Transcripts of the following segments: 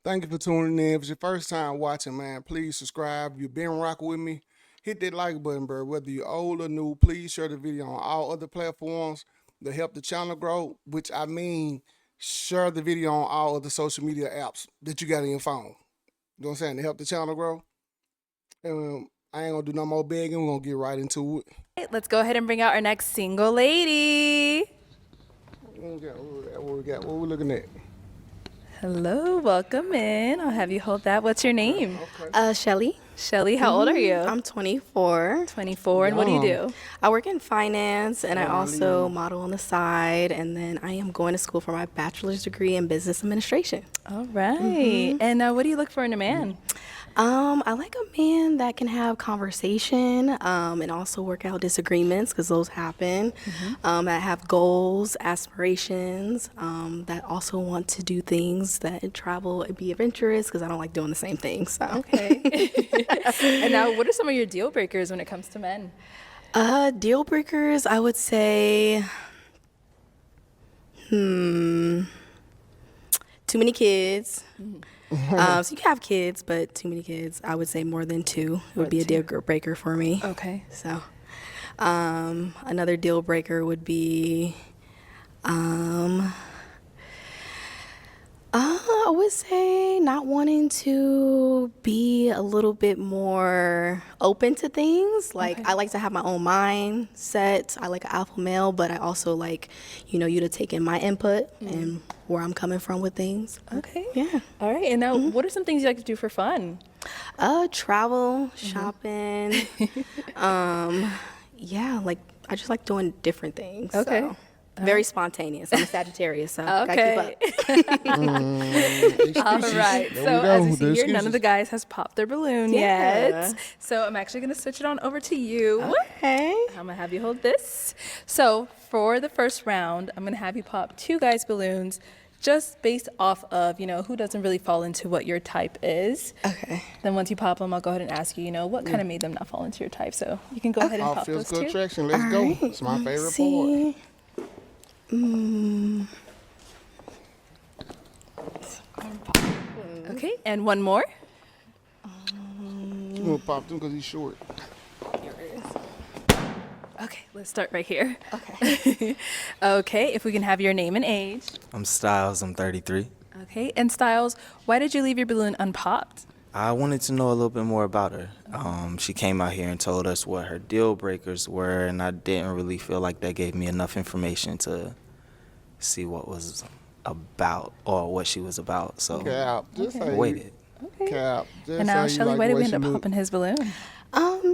Thank you for tuning in. If it's your first time watching, man, please subscribe. If you've been rocking with me, hit that like button, bro. Whether you're old or new, please share the video on all other platforms to help the channel grow, which I mean share the video on all other social media apps that you got in your phone. You know what I'm saying? To help the channel grow. And I ain't gonna do no more begging. We're gonna get right into it. Let's go ahead and bring out our next single lady. What we looking at? Hello, welcome in. I'll have you hold that. What's your name? Shelly. Shelly, how old are you? I'm 24. 24, and what do you do? I work in finance, and I also model on the side, and then I am going to school for my bachelor's degree in business administration. All right. And what do you look for in a man? I like a man that can have conversation and also work out disagreements, because those happen, that have goals, aspirations, that also want to do things that travel and be of interest, because I don't like doing the same thing. So. Okay. And now, what are some of your deal breakers when it comes to men? Deal breakers, I would say, too many kids. So you can have kids, but too many kids. I would say more than two would be a deal breaker for me. Okay. So, another deal breaker would be, I would say not wanting to be a little bit more open to things. Like, I like to have my own mindset. I like an alpha male, but I also like, you to take in my input and where I'm coming from with things. Okay. Yeah. All right. And now, what are some things you like to do for fun? Travel, shopping. Yeah, like I just like doing different things. Okay. So. Very spontaneous. I'm a Sagittarius, so Okay. gotta keep up. All right. So as you see here, none of the guys has popped their balloon yet. So I'm actually going to switch it on over to you. Okay. I'm going to have you hold this. So for the first round, I'm going to have you pop two guys' balloons just based off of, who doesn't really fall into what your type is. Okay. Then once you pop them, I'll go ahead and ask you, what kind of made them not fall into your type. So you can go ahead and pop those Physical two. attraction. Let's go. It's my favorite part. Okay, and one more. You gonna pop them because he's short. Okay, let's start right here. Okay. Okay, if we can have your name and age. I'm Styles, I'm 33. Okay, and Styles, why did you leave your balloon unpopped? I wanted to know a little bit more about her. She came out here and told us what her deal breakers were, and I didn't really feel like that gave me enough information to see what was about or what she was about. So Cap. Just I waited. Okay. Cap. Just And now, how you Shelly, like why the did we way end she up look. popping his balloon?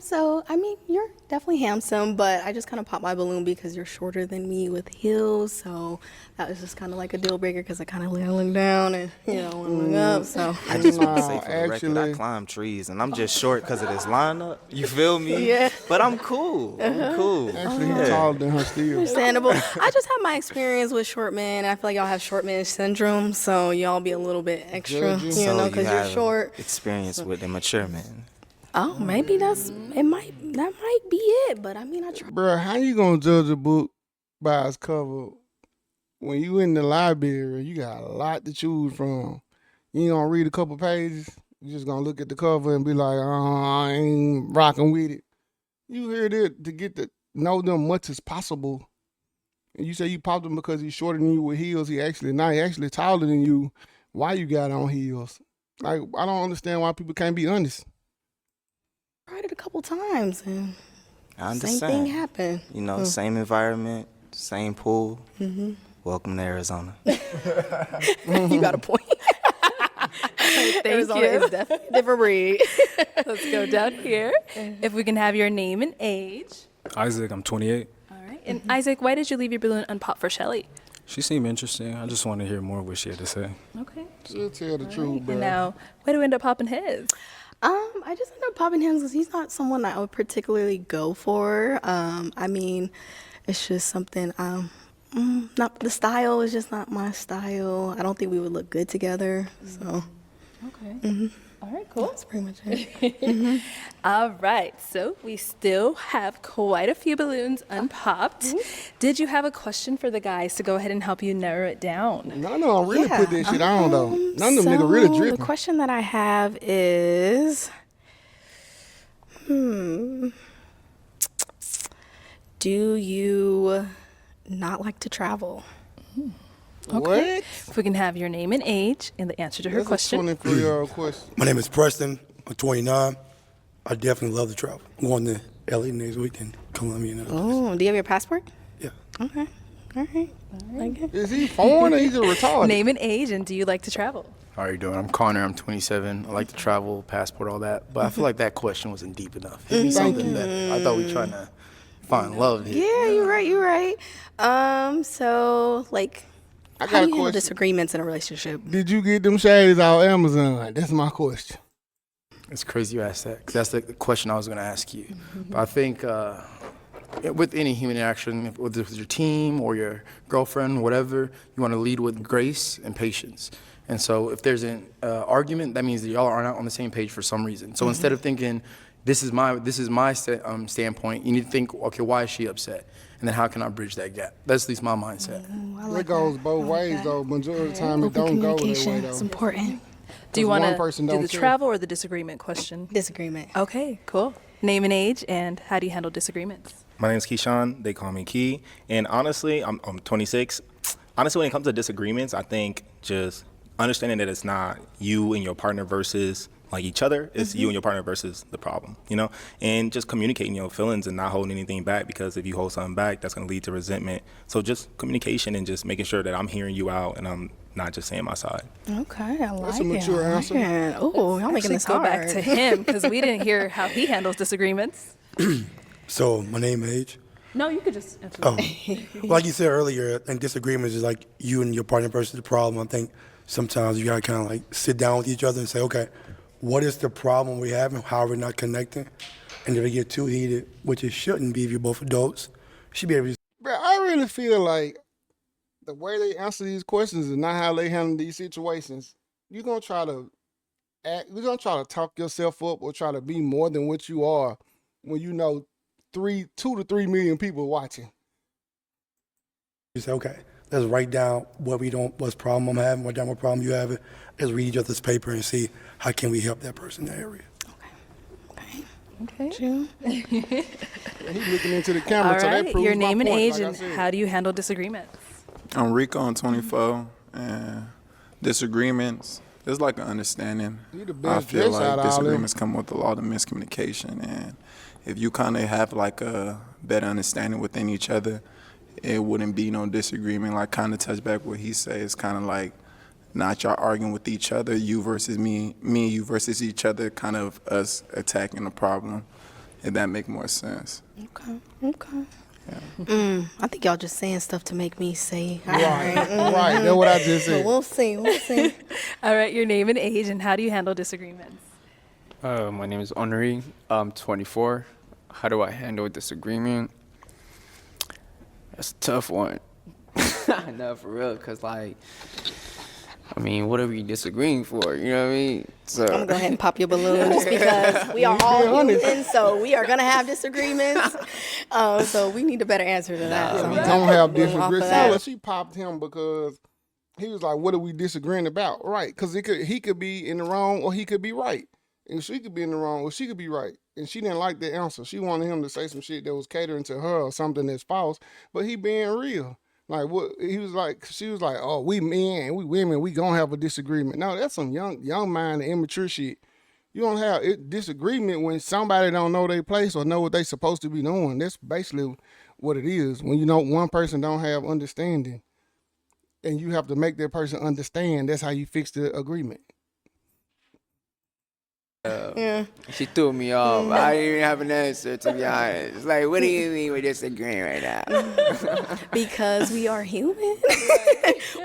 So, I mean, you're definitely handsome, but I just kind of popped my balloon because you're shorter than me with heels. So that was just kind of like a deal breaker, because I kind of look down and, look up. So I just want to say No, for the record, actually- I climb trees, and I'm just short because of this lineup. You feel me? Yeah. But I'm cool. I'm cool. Actually, he's taller than her still. understandable. I just have my experience with short men, and I feel like y'all have short man syndrome, so y'all be a little bit extra, Judgy. So you because you're have short. experience with the mature men. Oh, maybe that might be it, but I mean, I try. Bro, how you gonna judge a book by its cover when you in the library? You got a lot to choose from. You ain't gonna read a couple pages. You just gonna look at the cover and be like, I ain't rocking with it. You here to get to know them much as possible. And you say you popped him because he's shorter than you with heels. He actually not. He actually taller than you. Why you got on heels? Like, I don't understand why people can't be honest. Tried it a couple times, and I same understand. thing happened. Same environment, same pool. Welcome to Arizona. You got a point. Thank Arizona you. is definitely a different breed. Let's go down here. If we can have your name and age. Isaac, I'm 28. All right. And Isaac, why did you leave your balloon unpopped for Shelly? She seemed interesting. I just want to hear more of what she had to say. Okay. She'll tell the truth, bro. And now, why do we end up popping his? I just ended up popping him because he's not someone that I would particularly go for. I mean, it's just something. Not the style is just not my style. I don't think we would look good together. So. Okay. All All right, cool. That's pretty much it. All right, so we still have quite a few balloons unpopped. Did you have a question for the guys to go ahead and help you narrow it down? None of them really put that shit on though. None of them niggas really The dripping. question that I have is, do you not like to travel? What? If we can have your name and age and the answer to her That's question. a 23-year-old question. My name is Preston. I'm 29. I definitely love to travel. I'm going to LA next week in Colombia. And Oh, do you have your passport? yeah. Okay. All right. Like it. Is he foreign or he's a retarded? Name and age, and do you like to travel? How are you doing? I'm Connor. I'm 27. I like to travel, passport, all that. But I feel like that question wasn't deep enough. Hit me something better. I thought we were trying to find love here. Yeah, you're right. You're right. So, like, I how got do a you handle question. disagreements in a relationship? Did you get them shades off Amazon? That's my question. It's crazy you asked that because that's the question I was going to ask you. But I think with any human interaction, whether it's your team or your girlfriend, whatever, you want to lead with grace and patience. And so if there's an argument, that means that y'all are not on the same page for some reason. So instead of thinking, this is my standpoint, you need to think, okay, why is she upset? And then how can I bridge that gap? That's at least my mindset. It goes both ways though. Majority of the time it don't go that way Communication is though. important. Do you 'Cause want one to person do don't the care. travel or the disagreement question? Disagreement. Okay, cool. Name and age, and how do you handle disagreements? My name's Keyshawn. They call me Key. And honestly, I'm 26. Honestly, when it comes to disagreements, I think just understanding that it's not you and your partner versus like each other. It's you and your partner versus the problem, you know? And just communicating your feelings and not holding anything back, because if you hold something back, that's going to lead to resentment. So just communication and just making sure that I'm hearing you out and I'm not just saying my side. Okay, I like That's a mature answer. Oh, y'all making Actually, this go hard. back to him because we didn't hear how he handles disagreements. So my name, age. No, you could just answer. Oh, like you said earlier, I think disagreements is like you and your partner versus the problem. I think sometimes you gotta kind of like sit down with each other and say, okay, what is the problem we have and how we're not connecting? And if it get too heated, which it shouldn't be if you're both adults, you should be able to Bro, I really feel like the way they answer these questions is not how they handle these situations. You're gonna try to talk yourself up or try to be more than what you are when you know 2 to 3 million people watching. say, okay, let's write down what's problem I'm having, write down what problem you have. Let's read each other's paper and see how can we help that person in that area. Okay. June? He's looking into the camera, All so that right. proves Your my name and point, age, like I and said. how do you handle disagreements? I'm Rico, I'm 24, and disagreements, there's like an understanding. You the I best feel dress out like of all them. disagreements come with a lot of miscommunication, and if you kind of have like a better understanding within each other, it wouldn't be no disagreement. Like kind of touch back what he says, it's kind of like not y'all arguing with each other, you versus me, you versus each other, kind of us attacking the problem, if that make more sense. Okay. I think y'all just saying stuff to make me say. Right, right. That's what I just But said. we'll see. All right. Your name and age, and how do you handle disagreements? My name is Henri. I'm 24. How do I handle a disagreement? That's a tough one. No, for real, because, like, I mean, what are we disagreeing for? You know what I mean? So, I'm gonna go ahead and pop your balloon just because we are all human, so we are gonna have disagreements. So we need a better answer to that. Yeah, So we I'm don't gonna have pop the balloon different off of grits. that. Shelly, she popped him because he was like, "What are we disagreeing about?" Right? Because he could be in the wrong or he could be right, and she could be in the wrong or she could be right. And she didn't like the answer. She wanted him to say some shit that was catering to her or something that's false, but he being real. Like what he was like, she was like, "Oh, we men, we women, we gonna have a disagreement." No, that's some young mind and immature shit. You don't have disagreement when somebody don't know their place or know what they supposed to be doing. That's basically what it is. When you know one person don't have understanding, and you have to make that person understand. That's how you fix the agreement. Yeah. She threw me off. I didn't even have an answer, to be honest. Like, what do you mean we're disagreeing right now? Because we are human.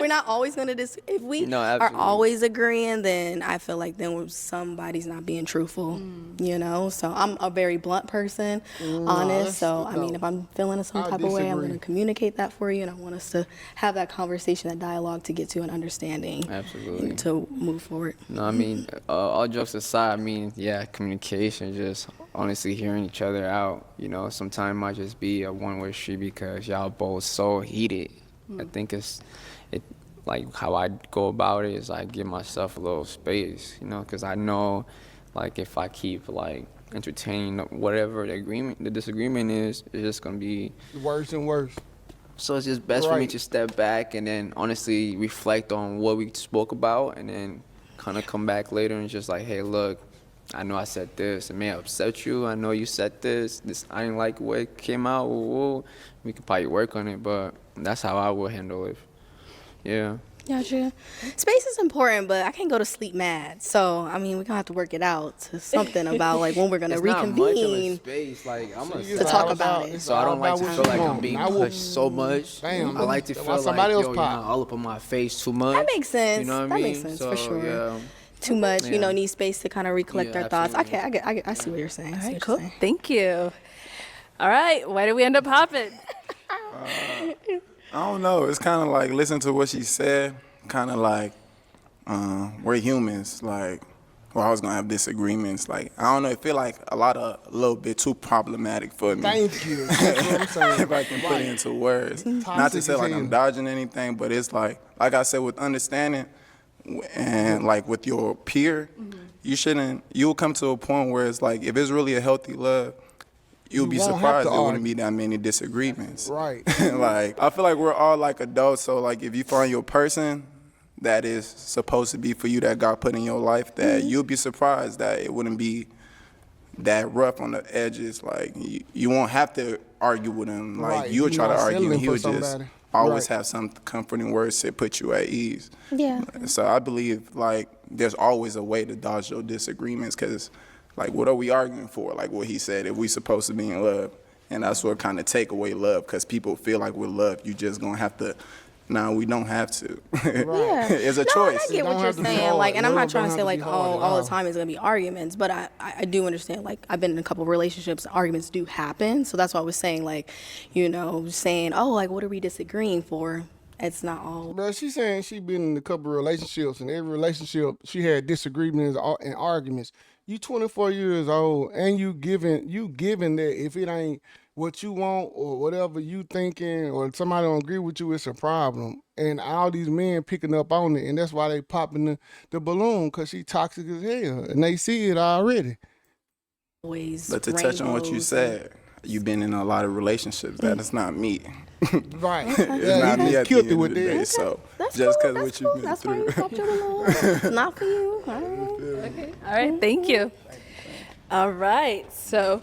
We're not always going to if we No, are absolutely. always agreeing, then I feel like then somebody's not being truthful, you know? So I'm a very blunt person, honest. So, I mean, if I'm feeling some I type of way, I'm disagree. going to communicate that for you, and I want us to have that conversation, that dialogue to get to an understanding. Absolutely. And to move forward. No, I mean, all jokes aside, I mean, yeah, communication, just honestly hearing each other out. You know, sometimes it might just be a one-way street because y'all both so heated. I think it like how I go about it is I give myself a little space, you know, because I know, like, if I keep like entertaining whatever the disagreement is, it's just gonna be Worse and worse. so it's just best for me Right. to step back and then honestly reflect on what we spoke about and then kind of come back later and just like, hey, look, I know I said this. It may upset you. I know you said this. I didn't like the way it came out. Ooh. We could probably work on it, but that's how I would handle it. Yeah. Gotcha. Space is important, but I can't go to sleep mad. So, I mean, we're going to have to work it out to something about, like, when we're going to It's not much of a reconvene. space. Like, I'm It's To all talk about it. it's so I all don't like about to what feel you like I'm want. being I will- pushed so much. Damn, I like to that's feel why somebody like, else yo, you're pop. not all up on my face too much. That makes sense. You know what That I mean? makes sense, so, for sure. Yeah. Too much, you know, Yeah. need space to kind of recollect Yeah, our thoughts. absolutely. I see what you're saying. I All see right, what cool. you're saying. Thank you. All right, why did we end up hopping? I don't know. It's kind of like listen to what she said. Kind of like we're humans. Like, well, I was gonna have disagreements. Like, I don't know. It feel like a little bit too problematic for me. Thank you. That's what I'm saying. If I can put it into words. Not to Toxic say as like hell. I'm dodging anything, but it's like I said, with understanding and like with your peer, you'll come to a point where it's like, if it's really a healthy love, you'll You be won't have surprised to there wouldn't argue. be that many disagreements. Right. Like, I feel like we're all like adults, so like if you find your person that is supposed to be for you, that God put in your life, that you'll be surprised that it wouldn't be that rough on the edges. Like, you won't have to argue with him. Like, Right. you'll You're try to not argue, settling and he for would just somebody. always Right. have some comforting words to put you at ease. Yeah. So I believe, like, there's always a way to dodge your disagreements, because, like, what are we arguing for? Like what he said, if we supposed to be in love. And that's what kind of take away love, because people feel like we're loved. You just gonna have to. No, we don't have to. Yeah. It's a No, choice. I get Don't what you're have to be saying. hard. Like, and I'm Love not trying don't to have say to like be hard at all the all. time is gonna be arguments, but I do understand. Like, I've been in a couple of relationships, arguments do happen. So that's why I was saying, like, you know, saying, oh, like, what are we disagreeing for? It's not all. But she's saying she been in a couple of relationships, and every relationship she had disagreements and arguments. You 24 years old, and you giving that if it ain't what you want or whatever you thinking, or somebody don't agree with you, it's a problem. And all these men picking up on it, and that's why they popping the balloon, because she toxic as hell, and they see it already. Always. But to touch on what you rainbows said, you've been in a lot of relationships. That is not me. Right. It's Yeah, not he me just at the killed end it of with the day. that. So That's just cool. because That's what cool. you've been That's why through. you popped your balloon. It's not for you. All right. Okay. All right. Thank you. All right. So,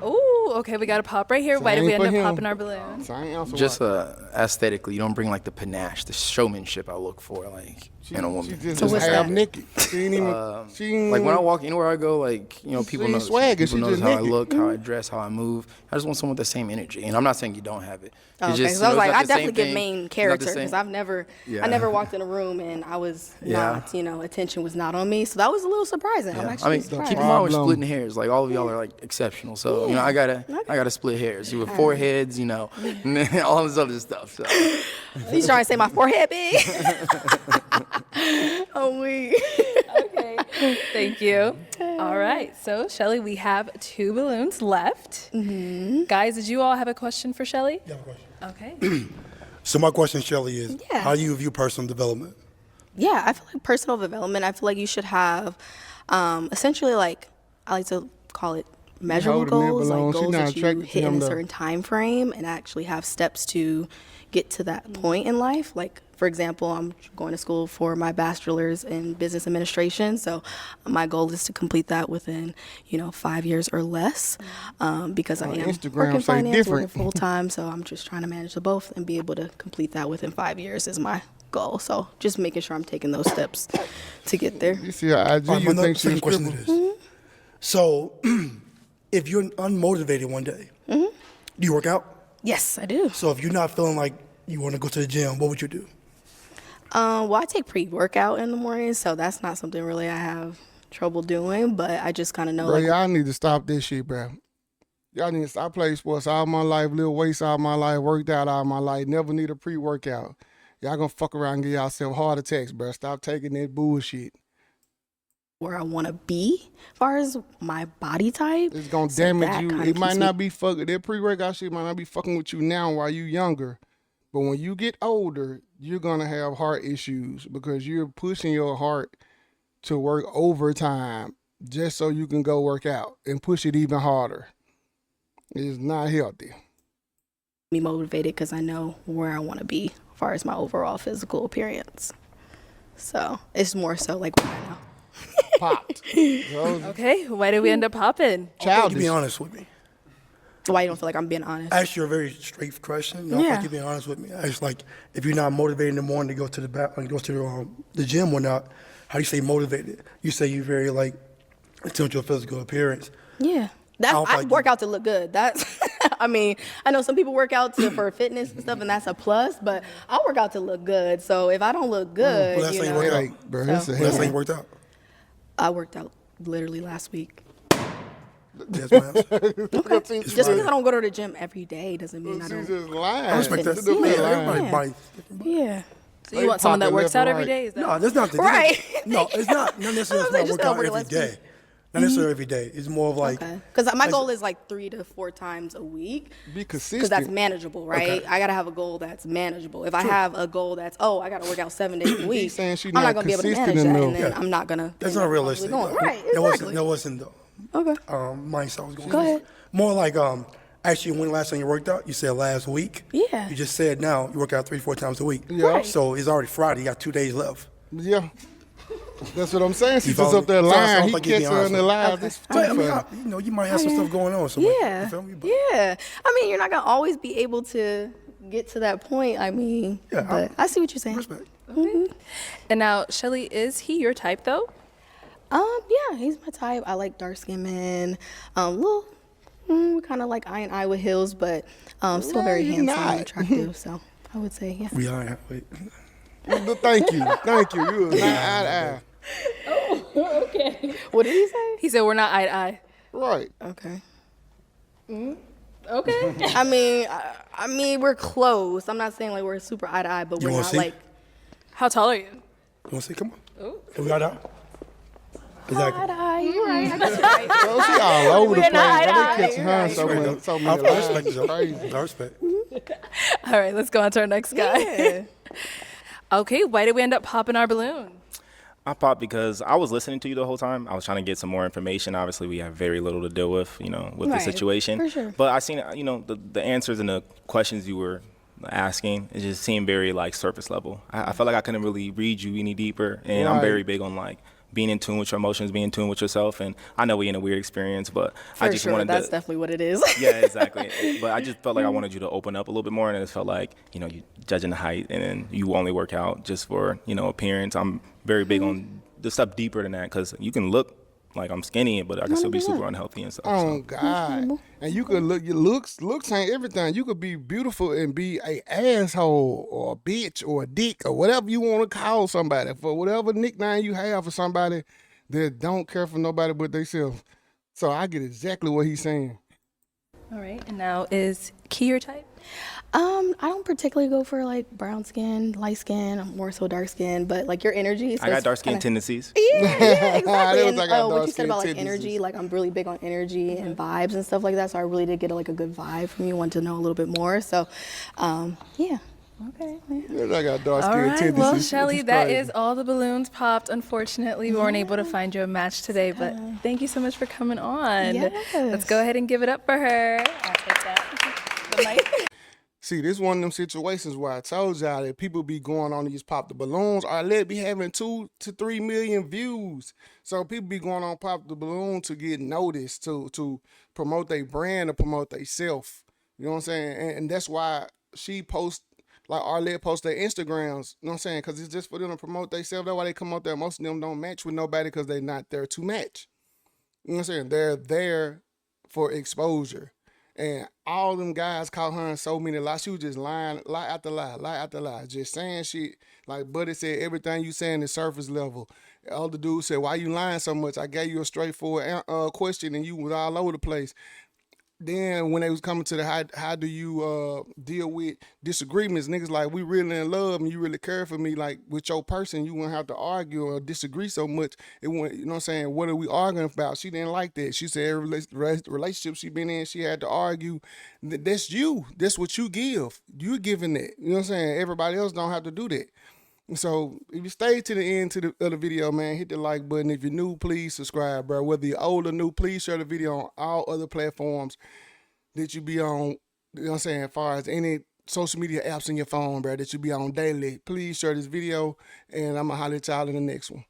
ooh, okay, we got a pop right here. Why did we Same end for up him. popping our balloons? So I ain't answer Just why. aesthetically, you don't bring like the panache, the showmanship I look for, like in a woman. She just, So what's half that? naked. She ain't even. she ain't, Like when I walk anywhere I go, like, you know, people ain't know swagger, people she notice just how I naked. look, how I dress, how I move. I just want someone with the same energy, and I'm not saying you don't have it. Okay, It's just, so I was you know, like, it's I not the same definitely give thing. main It's not the character same- because Yeah. I never walked in a room and I was Yeah. not, you know, attention was not on me. So that was a little surprising. I'm Yeah. actually I mean, surprised. keep in mind we're Problem. splitting hairs. Like all of y'all are like exceptional. So you know, I gotta split hairs. You with foreheads, you know, and then all this other stuff. So He's trying to say my forehead big. Oh, we. Okay. Thank you. All right. So, Shelly, we have 2 balloons left. Guys, did you all have a question for Shelly? Yeah, I have a question. Okay. So my question, Shelly, is Yeah. how do you view personal development? Yeah, I feel like personal development, I feel like you should have essentially, like, I like to call it measurable holding that goals, balloon. like She goals not that you attracted to hit in him, a though. certain time frame and actually have steps to get to that point in life. Like, for example, I'm going to school for my bachelor's in business administration. So my goal is to complete that within, 5 years or less, because I On am Instagram working say finance, different. working full time. So I'm just trying to manage the both and be able to complete that within 5 years is my goal. So just making sure I'm taking those steps to get there. You see her IG, All right, you my think she's a second question stripper? is this. So, if you're unmotivated one day, do you work out? Yes, I do. So, if you're not feeling like you want to go to the gym, what would you do? Well, I take pre-workout in the morning, so that's not something really I have trouble doing, but I just kind of know, Bro, like, y'all need to stop this shit, bro. Y'all need to stop. I played sports all my life, lift weights all my life, worked out all my life, never need a pre-workout. Y'all gonna fuck around and get yourself heart attacks, bro. Stop taking that bullshit. where I want to be as far as my body type. It's gonna So damage that you. kinda It might keeps me- not be fucking that pre-workout shit might not be fucking with you now while you younger. But when you get older, you're gonna have heart issues because you're pushing your heart to work overtime just so you can go work out and push it even harder. It's not healthy. me motivated because I know where I want to be as far as my overall physical appearance. So it's more so like what I know. Popped. Okay, why did we end up popping? You Childish. be honest with me. Why you don't feel like I'm being honest? I asked you a very straight question. You know, Yeah. like you being honest with me. I was like, if you're not motivated in the morning to go to the gym or not, how do you say motivated? You say you're very like attuned to your physical appearance. Yeah. That's, don't I like work you. out to look good. That's, I mean, I know some people work out for fitness and stuff, and that's a plus, but I work out to look good. So if I don't look good, Well, that's you how you know, work out. Headache, bro. It's a So- Well, that's how you headache. worked out. I worked out literally last week. Yes, ma'am. Just because I don't go to the gym every day doesn't mean I She's don't. just lying. I respect that. She's just Yeah. Everybody Yeah. body. Yeah. So you want someone that popping works left out and every right. day? Is that No, that's not the Right. No, it's not necessarily I was like, about just work gotta out work every less day. Not necessarily every day. It's more of like Okay. Because my goal is like 3 to 4 times a week. Be Because consistent. that's manageable, right? Okay. I gotta have a goal that's manageable. If I have a goal that's I gotta work out 7 days a week, saying she I'm not not gonna be able to consistent manage that, enough. and then Yeah. I'm not gonna. that's end not up realistic. Going. though. Right, That exactly. wasn't the Okay. mindset I was going. Go for. ahead. More like actually, when last time you worked out? You said last week. Yeah. You just said now you work out 3-4 times a week. Yeah. Right. So it's already Friday. You got 2 days left. Yeah. That's what I'm saying. She's You just follow up there me? So I lying. don't He think you be catch her in honest the with me. lies. Okay. This But, I too mean, funny. you might have some stuff going on. So like, Yeah. you feel me? But Yeah. I mean, you're not gonna always be able to get to that point. I mean, Yeah, but I see what you're saying. respect. And now, Shelly, is he your type though? Yeah, he's my type. I like dark skinned men. Little, kind of like eye and eye with heels, but still very you handsome not. and attractive. So I would say, yeah. We are. Wait. But thank you. Thank you. You was not eye to eye. Okay. What did he say? He said we're not eye to eye. Right. Okay. Okay. I mean, we're close. I'm not saying like we're super eye to eye, but You we're wanna not see? like. How tall are you? You want to say? Come on. We got out. Exactly. Eye to eye. You're right. I guess you're right. So she all over the We're place. not eye to They eye. catching her in so many I lies. respect It's you. crazy. I respect. All right, let's go on to our next guy. Yeah. Okay, why did we end up popping our balloon? I popped because I was listening to you the whole time. I was trying to get some more information. Obviously, we have very little to deal with, with the Right, situation. for sure. But I seen, the answers and the questions you were asking, it just seemed very like surface level. I felt like I couldn't really read you any deeper, and I'm Right. very big on like being in tune with your emotions, being in tune with yourself. And I know we're in a weird experience, but I For just sure, wanted that's to. definitely what it is. Yeah, exactly. But I just felt like I wanted you to open up a little bit more, and it felt like you judging the height, and then you only work out just for appearance. I'm very big on the stuff deeper than that, because you can look like I'm skinny, but I can still be super unhealthy and stuff. Oh So. God! And you could look. Your looks ain't everything. You could be beautiful and be a asshole or a bitch or a dick or whatever you want to call somebody for whatever nickname you have for somebody that don't care for nobody but themselves. So I get exactly what he's saying. All right, and now is Key your type? I don't particularly go for like brown skin, light skin. I'm more so dark skin, but like your energy. So I got it's dark skin kinda- tendencies. Yeah, exactly. That was And like I got what dark you said skin about like tendencies. energy, like I'm really big on energy and vibes and stuff like that. So I really did get like a good vibe from you. Want to know a little bit more. So, yeah. Okay. I got dark All skin right, tendencies. well, which Shelly, is that crazy. is all the balloons popped. Unfortunately, we weren't able to find you a match today, but thank you so much for coming on. Yes. Let's go ahead and give it up for her. I'll take that. The mic. See, this one of them situations where I told y'all that people be going on these pop the balloons, or let be having 2 to 3 million views. So people be going on pop the balloon to get noticed, to promote their brand, to promote their self. You know what I'm saying? And that's why she posts, like Arlette posts their Instagrams. You know what I'm saying? Because it's just for them to promote themselves. That's why they come out there. Most of them don't match with nobody because they're not there to match. You know what I'm saying? They're there for exposure. And all them guys caught her in so many lies. She was just lying, lie after lie, lie after lie, just saying shit. Like Buddy said, everything you saying is surface level. The other dude said, "Why you lying so much? I gave you a straightforward question and you was all over the place." Then when they was coming to the how do you deal with disagreements, niggas like, we really in love and you really care for me, like with your person, you wouldn't have to argue or disagree so much. It wouldn't, you know what I'm saying? What are we arguing about? She didn't like that. She said every relationship she been in, she had to argue. That's you. That's what you give. You're giving that. You know what I'm saying? Everybody else don't have to do that. So if you stay to the end of the video, man, hit the like button. If you're new, please subscribe, bro. Whether you're old or new, please share the video on all other platforms that you be on. You know what I'm saying? As far as any social media apps in your phone, bro, that you be on daily, please share this video, and I'm gonna holler at y'all in the next one.